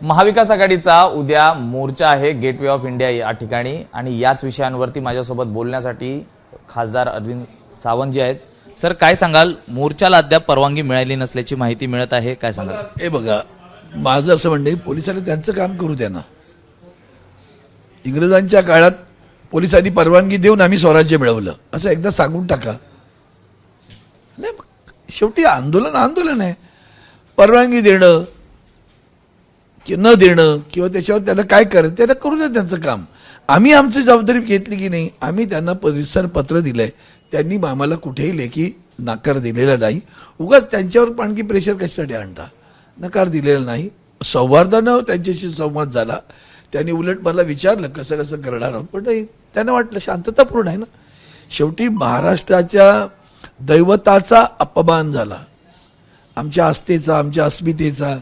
महाविकास आघाडीचा उद्या मोर्चा आहे गेटवे ऑफ इंडिया या ठिकाणी आणि याच विषयांवरती माझ्यासोबत बोलण्यासाठी खासदार अरविंद सावंत जी आहेत. सर, काय सांगाल? मोर्चाला अद्याप परवानगी मिळाली नसल्याची माहिती मिळत आहे, काय सांगाल? हे बघा, माझं असं म्हणणे, पोलिसांनी त्यांचं काम करू द्या ना. इंग्रजांच्या काळात पोलिसांनी परवानगी देऊन आम्ही स्वराज्य मिळवलं असं एकदा सांगून टाका. नाही, शेवटी आंदोलन आहे. परवानगी देणं की न देणं किंवा त्याच्यावर त्याला काय करायचं त्याला करू द्या त्यांचं काम. आम्ही आमची जबाबदारी घेतली की नाही. आम्ही त्यांना परिसर पत्र दिलंय, त्यांनी आम्हाला कुठेही लेखी नकार दिलेला नाही. उगाच त्यांच्यावर आणखी प्रेशर कशासाठी आणता? नकार दिलेला नाही. सौहार्दानं त्यांच्याशी संवाद झाला. त्यांनी उलट मला विचारलं कसं कसं करणार आहोत, पण त्यांना वाटलं शांततापूर्ण आहे ना. शेवटी महाराष्ट्राच्या दैवताचा अपमान झाला, आमच्या आस्थेचा, आमच्या अस्मितेचा,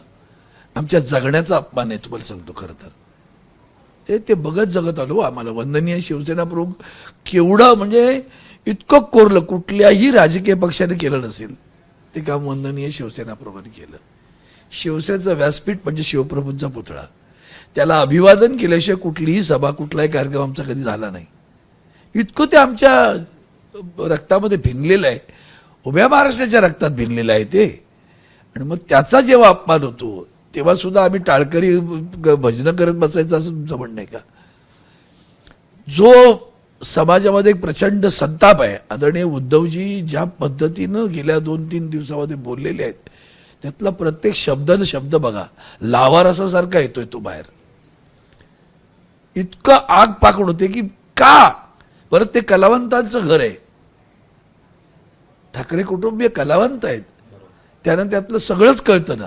आमच्या जगण्याचा अपमान आहे. तुम्हाला सांगतो, खरं तर ते बघत जगत आलो. आम्हाला वंदनीय शिवसेना प्रमुख केवढं म्हणजे इतकं कोरलं कुठल्याही राजकीय पक्षाने केलं नसेल ते काम वंदनीय शिवसेना प्रमुखांनी केलं. शिवसेनेचं व्यासपीठ म्हणजे शिवप्रभूंचा पुतळा, त्याला अभिवादन केल्याशिवाय कुठलीही सभा कुठलाही कार्यक्रम आमचा कधी झाला नाही. इतकं ते आमच्या रक्तामध्ये भिनलेलं आहे, उभ्या महाराष्ट्राच्या रक्तात भिनलेलं आहे ते. आणि मग त्याचा जेव्हा अपमान होतो तेव्हा सुद्धा आम्ही टाळकरी भजनं करत बसायचं असं तुमचं म्हणणं आहे का? जो समाजामध्ये एक प्रचंड संताप आहे. आदरणीय उद्धवजी ज्या पद्धतीनं गेल्या 2-3 दिवसामध्ये बोललेले आहेत त्यातला प्रत्येक शब्द न शब्द बघा, लावारसासारखा येतोय तो बाहेर. इतकं आग पाकड होते की का परत ते कलावंतांचं घर आहे. ठाकरे कुटुंबीय कलावंत आहेत, त्यांना त्यातलं सगळंच कळतं ना.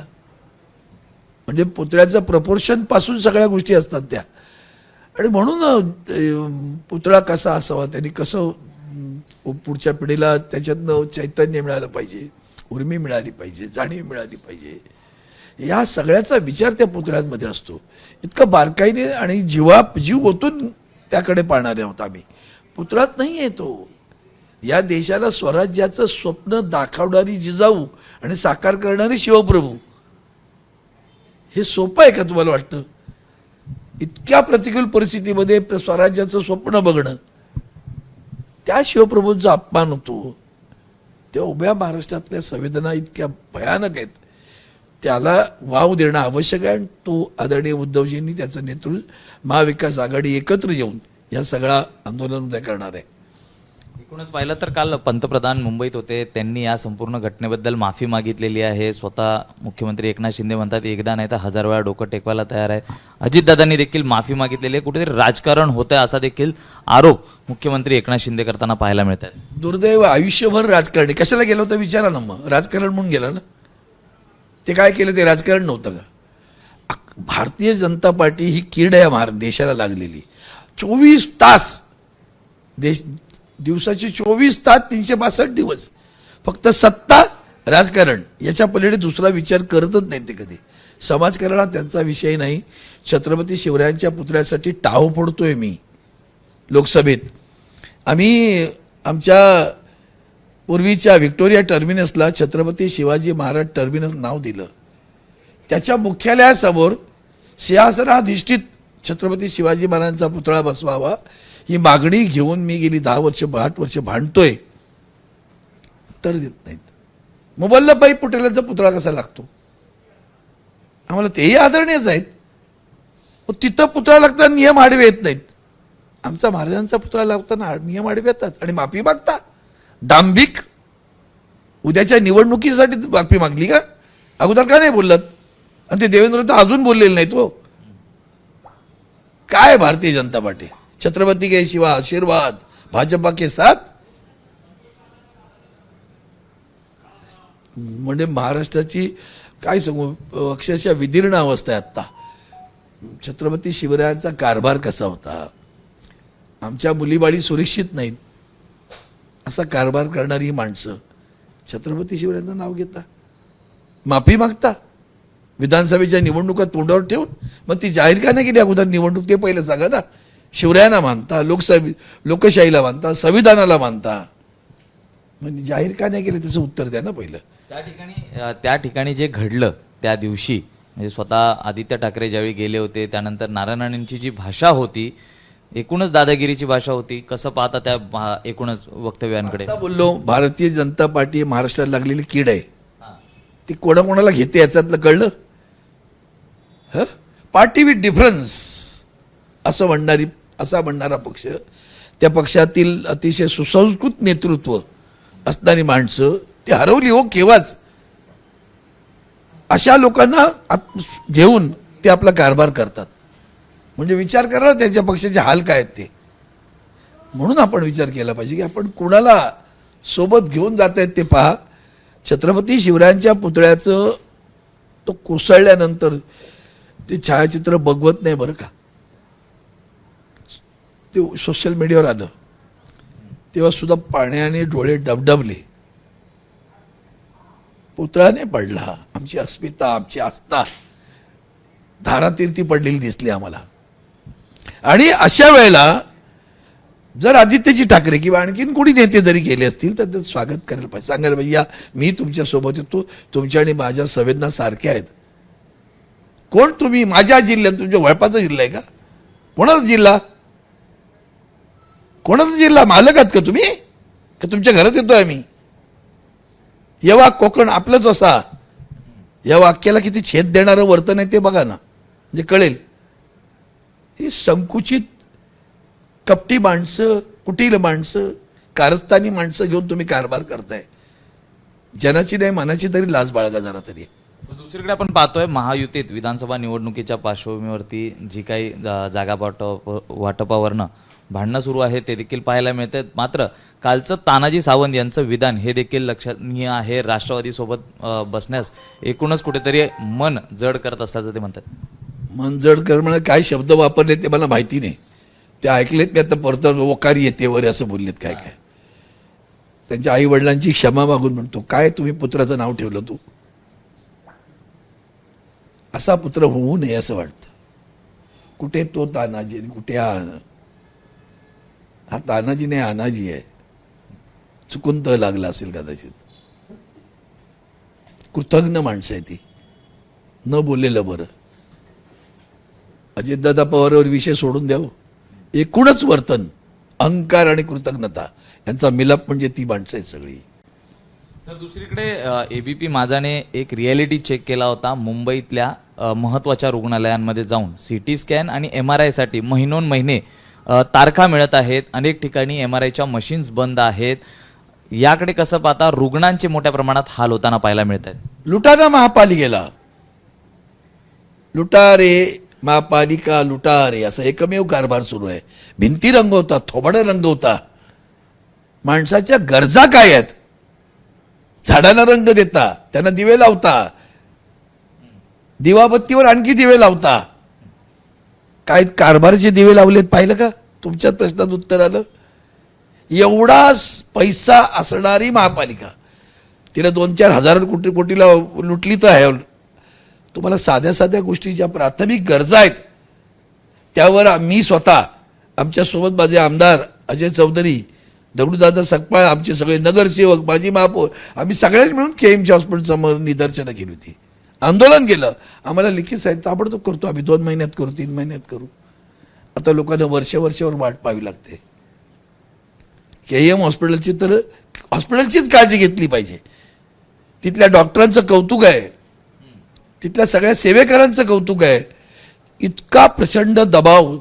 म्हणजे पुतळ्याचं प्रपोर्शन पासून सगळ्या गोष्टी असतात त्या. आणि म्हणून पुतळा कसा असावा, त्यांनी कसं पुढच्या पिढीला त्याच्यातनं चैतन्य मिळालं पाहिजे, उर्मी मिळाली पाहिजे, जाणीव मिळाली पाहिजे, या सगळ्याचा विचार त्या पुतळ्यांमध्ये असतो. इतकं बारकाईने आणि जीव ओतून त्याकडे पाहणारे आहोत आम्ही. पुतळ्यात नाही आहे तो. या देशाला स्वराज्याचं स्वप्न दाखवणारी जिजाऊ आणि साकार करणारी शिवप्रभू, हे सोपं आहे का तुम्हाला वाटतं? इतक्या प्रतिकूल परिस्थितीमध्ये स्वराज्याचं स्वप्न बघणं, त्या शिवप्रभूंचा अपमान होतो. त्या उभ्या महाराष्ट्रातल्या संवेदना इतक्या भयानक आहेत, त्याला वाव देणं आवश्यक आहे. आणि तो आदरणीय उद्धवजींनी त्याचं नेतृत्व महाविकास आघाडी एकत्र येऊन या सगळा आंदोलन उद्या करणार आहे. एकूणच पाहिलं तर काल पंतप्रधान मुंबईत होते, त्यांनी या संपूर्ण घटनेबद्दल माफी मागितलेली आहे. स्वतः मुख्यमंत्री एकनाथ शिंदे म्हणतात एकदा नाही तर 1000 वेळा डोकं टेकवायला तयार आहे. अजितदादांनी देखील माफी मागितलेली आहे. कुठेतरी राजकारण होतंय असा देखील आरोप मुख्यमंत्री एकनाथ शिंदे करताना पाहायला मिळतात. दुर्दैव, आयुष्यभर राजकारणी कशाला गेलं होतं विचारा ना. मग राजकारण म्हणून गेलं ना. ते काय केलं? ते राजकारण नव्हतं का? भारतीय जनता पार्टी ही कीड आहे देशाला लागलेली. 24 तास दिवसाचे 24 तास 362 दिवस फक्त सत्ता राजकारण, याच्या पलीकडे दुसरा विचार करतच नाही ते कधी. समाजकारण हा त्यांचा विषय नाही. छत्रपती शिवरायांच्या पुतळ्यासाठी टाहो फोडतोय मी लोकसभेत. आम्ही आमच्या पूर्वीच्या व्हिक्टोरिया टर्मिनसला छत्रपती शिवाजी महाराज टर्मिनस नाव दिलं. त्याच्या मुख्यालयासमोर सिंहासनाधिष्ठित छत्रपती शिवाजी महाराजांचा पुतळा बसवावा ही मागणी घेऊन मी गेली 8 वर्ष भांडतोय, उत्तर देत नाहीत. मुबल्लभाई पुतळ्याचा पुतळा कसा लागतो? आम्हाला तेही आदरणीयच आहेत, पण तिथं पुतळा लागताना नियम आडवे येत नाहीत. आमचा महाराजांचा पुतळा लागताना नियम आडवे येतात आणि माफी मागता. दांभिक. उद्याच्या निवडणुकीसाठी माफी मागली का? अगोदर का नाही बोललात? आणि ते देवेंद्र तर अजून बोललेले नाहीत. हो काय भारतीय जनता पार्टी? छत्रपती के शिवा आशीर्वाद, भाजपा के साथ. म्हणजे महाराष्ट्राची काय सांगू, अक्षरशः विदीर्ण अवस्था आहे आता. छत्रपती शिवरायांचा कारभार कसा होता, आमच्या मुलीबाळी सुरक्षित नाहीत असा कारभार करणारी ही माणसं छत्रपती शिवरायांचं नाव घेता, माफी मागता. विधानसभेच्या निवडणुका तोंडावर ठेवून मग ती जाहीर का नाही केली अगोदर निवडणूक? ते पहिलं सांगा ना. शिवरायांना मानता, लोकशाहीला मानता, संविधानाला मानता, म्हणजे जाहीर का नाही केलं त्याचं उत्तर द्या ना पहिलं. त्या ठिकाणी जे घडलं त्या दिवशी म्हणजे स्वतः आदित्य ठाकरे ज्यावेळी गेले होते त्यानंतर नारायण राणेंची जी भाषा होती एकूणच दादागिरीची भाषा होती. कसं पाहता त्या एकूणच वक्तव्यांकडे? आता बोललो, भारतीय जनता पार्टी महाराष्ट्रात लागलेली कीड आहे. ती कोणाकोणाला घेते याच्यातलं कळलं? पार्टी विथ डिफरन्स असं म्हणणारा पक्ष, त्या पक्षातील अतिशय सुसंस्कृत नेतृत्व असणारी माणसं ती हरवली हो केव्हाच. अशा लोकांना घेऊन ते आपला कारभार करतात. म्हणजे विचार करा त्यांच्या पक्षाचे हाल काय आहेत ते. म्हणून आपण विचार केला पाहिजे की आपण कुणाला सोबत घेऊन जात आहेत ते पहा. छत्रपती शिवरायांच्या पुतळ्याचं तो कोसळल्यानंतर ते छायाचित्र बघवत नाही बरं का. ते सोशल मीडियावर आलं तेव्हा सुद्धा पाण्याने डोळे डबडबले. पुतळा नाही पडला, आमची अस्मिता, आमची आस्था धारातीर्थी पडलेली दिसली आम्हाला. आणि अशा वेळेला जर आदित्यजी ठाकरे किंवा आणखीन कोणी नेते जरी गेले असतील तर त्याचं स्वागत करायला पाहिजे. सांगायला पाहिजे या मी तुमच्या सोबत येतो, तुमच्या आणि माझ्या संवेदना सारख्या आहेत. कोण तुम्ही? माझ्या जिल्ह्यात, तुमच्या वळपाचा जिल्हा आहे का? कोणाचा जिल्हा? कोणाचा जिल्हा? मालक आहात का तुम्ही? का तुमच्या घरात येतोय आम्ही? येवा कोकण आपलंच असा. या वाक्याला किती छेद देणारं वर्तन आहे ते बघा ना, म्हणजे कळेल. ही संकुचित कपटी माणसं, कुटील माणसं, कारस्थानी माणसं घेऊन तुम्ही कारभार करताय. जनाची नाही मनाची तरी लाज बाळगा जरा तरी. दुसरीकडे आपण पाहतोय महायुतीत विधानसभा निवडणुकीच्या पार्श्वभूमीवरती जी काही जागा वाटपावरनं भांडणं सुरू आहे ते देखील पाहायला मिळते. मात्र कालचं तानाजी सावंत यांचं विधान हे देखील लक्षणीय आहे. राष्ट्रवादीसोबत बसण्यास एकूणच कुठेतरी मन जड करत असल्याचं ते म्हणतात. मन जड कर म्हणजे काय शब्द वापरले ते मला माहिती नाही. ते ऐकलेत मी आता परत. ओकारी येते वर असं बोललेत काय काय. त्यांच्या आई वडिलांची क्षमा मागून म्हणतो. काय तुम्ही पुत्राचं नाव ठेवलं तू? असा पुत्र होऊ नये असं वाटतं. कुठे तो तानाजी, कुठे हा तानाजी नाही आनाजी आहे. चुकून तर लागला असेल कदाचित. कृतज्ञ माणसं आहे ती, न बोललेलं बरं. अजितदादा पवारवर विषय सोडून द्यावं. एकूणच वर्तन, अहंकार आणि कृतज्ञता यांचा मिलाप म्हणजे ती माणसं आहेत सगळी. सर दुसरीकडे एबीपी माझाने एक रियालिटी चेक केला होता. मुंबईतल्या महत्वाच्या रुग्णालयांमध्ये जाऊन सीटी स्कॅन आणि MRI साठी महिनोन महिने तारखा मिळत आहेत. अनेक ठिकाणी MRIच्या मशीन्स बंद आहेत. याकडे कसं पाहता? रुग्णांचे मोठ्या प्रमाणात हाल होताना पाहायला मिळत आहेत. लुटारा महापालिकेला, लुटारे महापालिका लुटारे असं एकमेव कारभार सुरू आहे. भिंती रंगवता, थोबाडं रंगवता. माणसाच्या गरजा काय आहेत? झाडाला रंग देता, त्यांना दिवे लावता, दिवाबत्तीवर आणखी दिवे लावता. काय कारभाराचे दिवे लावलेत पाहिलं का? तुमच्या प्रश्नात उत्तर आलं. एवढा पैसा असणारी महापालिका, तिला 2-4 हजार कोटीला लुटली तर आहे. तुम्हाला साध्या साध्या गोष्टी ज्या प्राथमिक गरजा आहेत त्यावर मी स्वतः, आमच्यासोबत माझे आमदार अजय चौधरी, दगडूदादा सकपाळ, आमचे सगळे नगरसेवक, माजी महापौर, आम्ही सगळ्यांनी मिळून KMC हॉस्पिटल समोर निदर्शनं केली होती, आंदोलन केलं. आम्हाला लिखित साहेब ताबडतोब करतो आम्ही, 2 महिन्यात करू, 3 महिन्यात करू. आता लोकांना वर्षावर वाट पाहावी लागते. KM हॉस्पिटलची तर हॉस्पिटलचीच काळजी घेतली पाहिजे. तिथल्या डॉक्टरांचं कौतुक आहे, तिथल्या सगळ्या सेवेकरांचं कौतुक आहे. इतका प्रचंड दबाव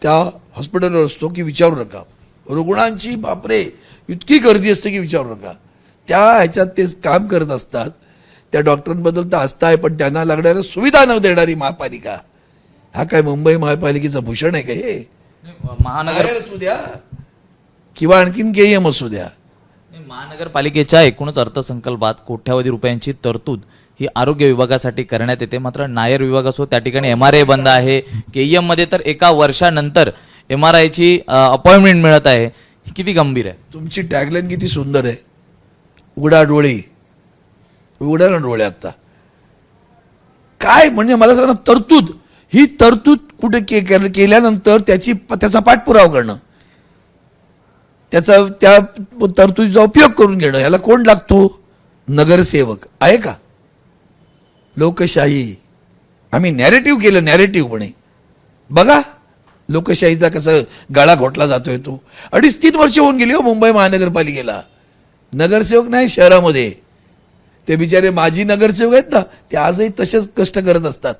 त्या हॉस्पिटलवर असतो की विचारू नका. रुग्णांची बापरे इतकी गर्दी असते की विचारू नका. त्या ह्याच्यात ते काम करत असतात. त्या डॉक्टरांबद्दल तर आस्था आहे, पण त्यांना लागणाऱ्या सुविधा न देणारी महापालिका, हा काय मुंबई महापालिकेचं भूषण आहे का हे? महानगर असू द्या किंवा आणखीन KM असू द्या. महानगरपालिकेच्या एकूणच अर्थसंकल्पात कोट्यावधी रुपयांची तरतूद ही आरोग्य विभागासाठी करण्यात येते. मात्र नायर विभाग असो त्या ठिकाणी MRI बंद आहे. KM मध्ये तर 1 वर्षानंतर MRIची अपॉइंटमेंट मिळत आहे. ही किती गंभीर आहे? तुमची टॅगलाईन किती सुंदर आहे. उघडा डोळे, उघडा ना डोळे. आता काय म्हणजे मला सांगा, तरतूद ही तरतूद कुठे केल्यानंतर त्याचा पाठपुरावा करणं, त्या तरतुदीचा उपयोग करून घेणं, याला कोण लागतो? नगरसेवक आहे का? लोकशाही आम्ही नॅरेटिव्ह केलं, नॅरेटिव्हपणे. बघा लोकशाहीचा कसं गळा घोटला जातोय तो. 2.5-3 वर्ष होऊन गेली हो मुंबई महानगरपालिकेला. नगरसेवक नाही शहरामध्ये. ते बिचारे माजी नगरसेवक आहेत ना, ते आजही तसेच कष्ट करत असतात.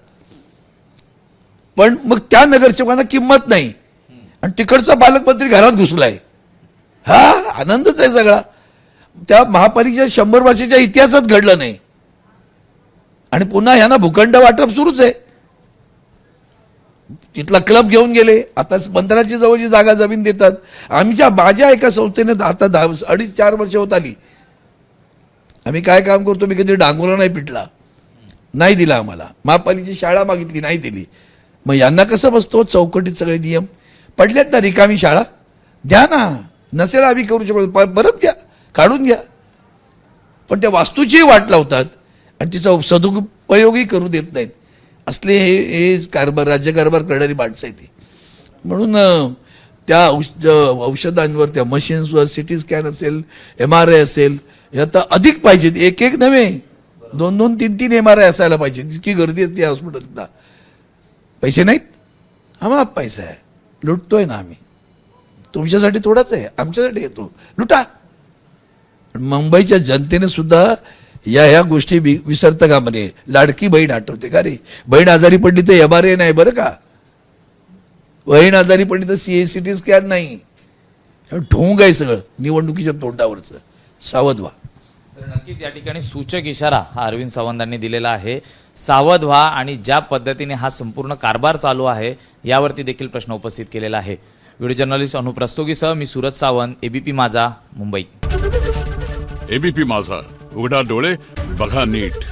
पण मग त्या नगरसेवकांना किंमत नाही आणि तिकडचा पालकमंत्री घरात घुसलाय. हा आनंदच आहे सगळा. त्या महापालिकेच्या 100 वर्षाच्या इतिहासात घडलं नाही. आणि पुन्हा ह्यांना भूखंड वाटप सुरूच आहे. तिथला क्लब घेऊन गेले, आता मंत्राची जवळची जागा जमीन देतात. माझ्या एका संस्थेने आता 2.5-4 वर्ष होत आली. आम्ही काय काम करतो, मी कधी डांगोरा नाही पिटला, नाही दिला आम्हाला. महापालिकेची शाळा मागितली, नाही दिली. मग यांना कसं बसतो चौकटीत सगळे नियम पडलेत ना. रिकामी शाळा द्या ना, नसेल आम्ही करू शकतो परत घ्या, काढून घ्या. पण त्या वास्तूचीही वाट लावतात आणि तिचा सदुपयोगही करू देत नाहीत. असले हे कारभार, राज्यकारभार करणारी माणसं आहे ती. म्हणून त्या औषधांवर, त्या मशीन्सवर, सिटी स्कॅन असेल, MRI असेल, हे आता अधिक पाहिजेत. एक नव्हे, 2-2, 3-3 MRI असायला पाहिजे. इतकी गर्दी असते हॉस्पिटलला. पैसे नाहीत, आम्हाला पैसा आहे, लुटतोय ना आम्ही. तुमच्यासाठी थोडाच आहे, आमच्यासाठी येतो, लुटा. मुंबईच्या जनतेने सुद्धा ह्या गोष्टी विसरता का म्हणे. लाडकी बहीण आठवते का रे? बहीण आजारी पडली तर MRI नाही बरं का. बहीण आजारी पडली तर CT स्कॅन नाही. ढोंग आहे सगळं निवडणुकीच्या तोंडावरचं. सावध व्हा. तर नक्कीच या ठिकाणी सूचक इशारा हा अरविंद सावंतांनी दिलेला आहे. सावध व्हा. आणि ज्या पद्धतीने हा संपूर्ण कारभार चालू आहे यावरती देखील प्रश्न उपस्थित केलेला आहे. व्हिडिओ जर्नलिस्ट अनुप रस्तोगीसह मी सूरज सावंत, ABP माझा, मुंबई. ABP माझा, उघडा डोळे बघा नीट.